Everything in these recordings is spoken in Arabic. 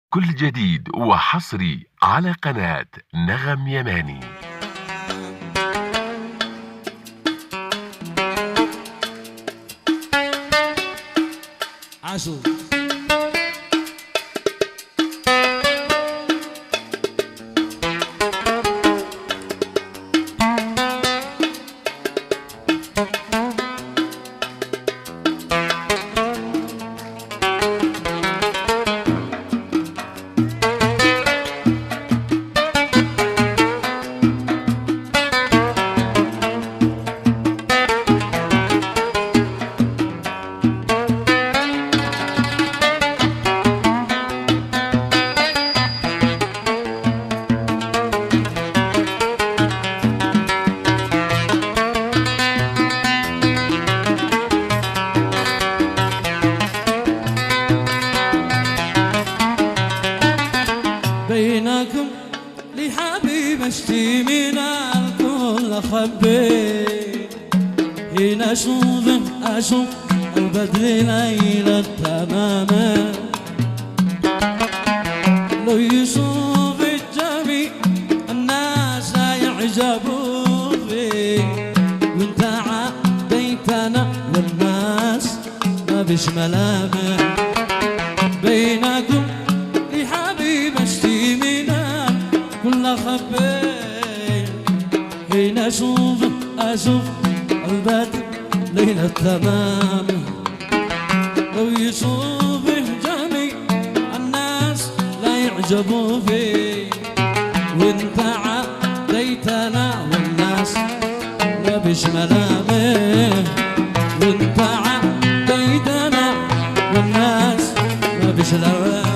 كل جديد وحصري على قناة نغم يماني. عاشور بينكم لي حبيب اشتي من الكل اخبي هنا اشوف البدر ليلة تماما لو يشوف الجميع الناس يعجبوا فيه وانت عديتنا والناس ما بش ملامه بينكم لي حبيب اشتي من كل خبي هنا اشوف البدر ليلة تمام لو يشوفه جميع الناس لا يعجبوا فيه وانت عديتنا والناس ما بش ملامه وانت عديتنا والناس ما بش لوامه.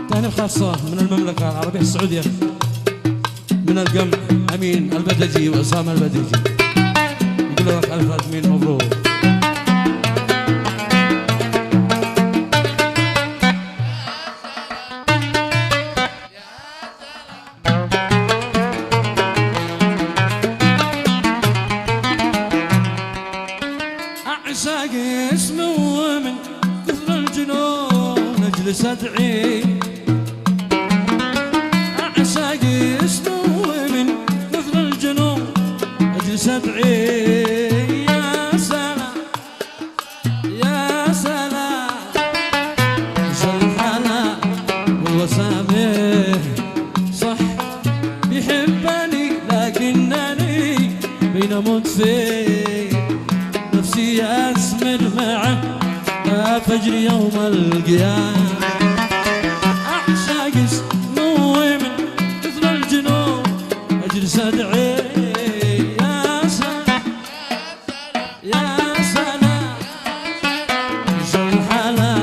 تهنئة خاصة من المملكة العربية السعودية من القمح أمين البدجي وأسامة البدجي نقول لك ألف أمين مبروك. أعشاق اسمه من كثر الجنون أجلس أدعي أعشاق اسمه من كثر الجنون أجلس أدعي يا سلام يا سلام الحلا والله سامح صح يحبني لكنني بين أموت فيه نفسي أسمر معه ما فجر يوم القيامة أعشاق اسمه من كثر الجنون أجلس أدعي يا سلام يا سلام الحلا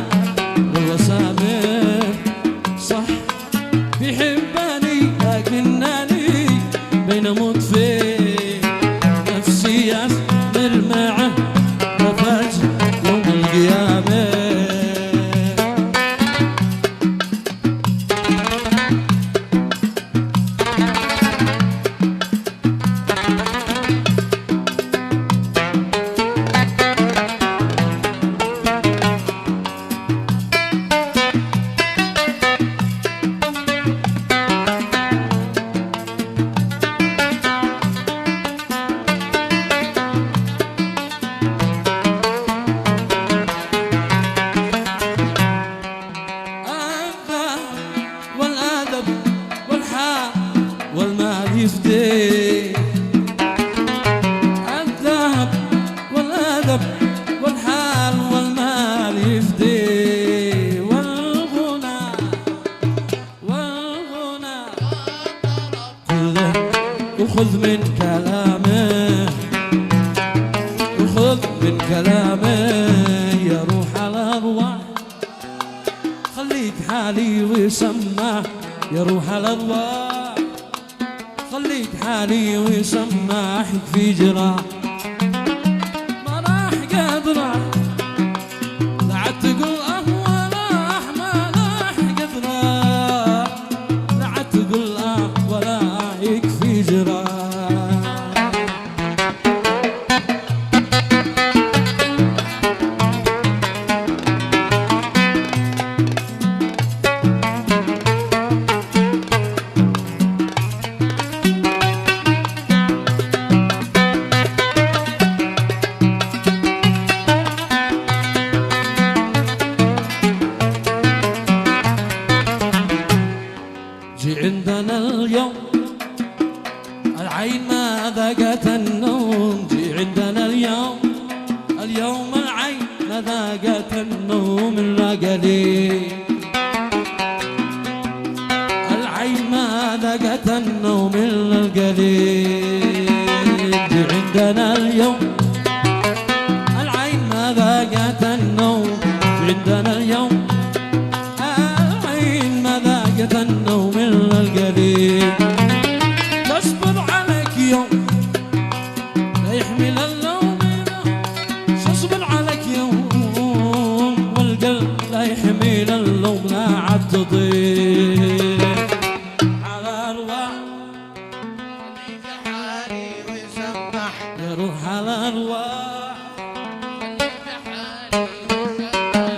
والله سامح صح يحبني لكنني بين أموت فيه نفسي أسمر معه ما فجر يوم القيامة. والأدب والحال والمال يفدي الذهب والأدب والحال والمال يفدي والغنى كله وخذ من كلامه وخذ من كلامه يا روح الأرواح خليك حالي وسمع يا روح الأرواح خليك حالي وسمعك في جراح ما راح قدره لا عاد تقول ولا ما راح قدره لا عاد تقول ولا يكفي جراح ما ذاقت النوم جي عندنا اليوم، اليوم العين ما ذاقت النوم إلا قليل، العين ما ذاقت النوم إلا القليل. جي عندنا اليوم العين ما ذاقت النوم، جي عندنا اليوم العين ما ذاقت النوم إلا القليل. تصبر عليك يوم لا يحمل اللوم، تصبر عليك يوم والقلب لا يحمل اللوم، لا عاد تضيع على أرواح يروح على أرواح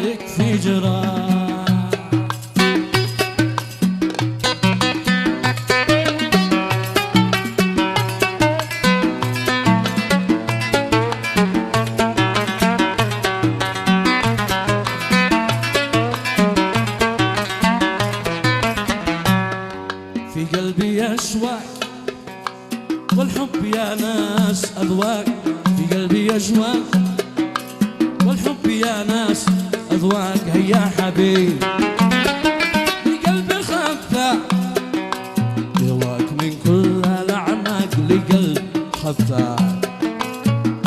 يكفي جراح. في قلبي أشواق والحب يا ناس أذواق، في قلبي أشواق والحب يا ناس أذواق. هيا حبيب في قلبي خفاء يهواك من كل الأعماق، لقلب خفاء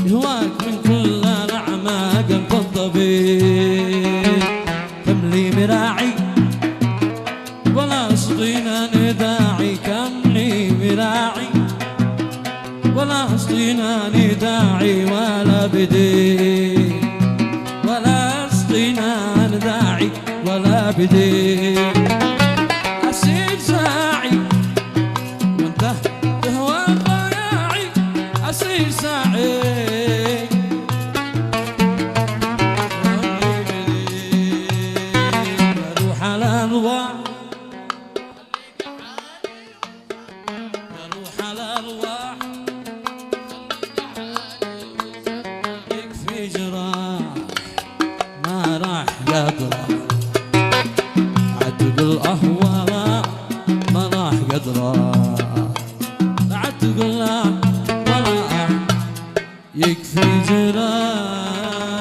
يهواك من كل الأعماق. أنت الطبيب تملي مراعي ولا صدينا نداعي، كملي مراعي ولا صدينا نداعي، ولا بدي ولا صدينا نداعي ولا بدي. أسير ساعي وانت تهوى ضياعي، أسير ساعي بروح على أرواح على أرواح يكفي جراح، ما راح قدره عاد تقول أهوى ما راح قدره، عاد تقول لا ولا يكفي جراح.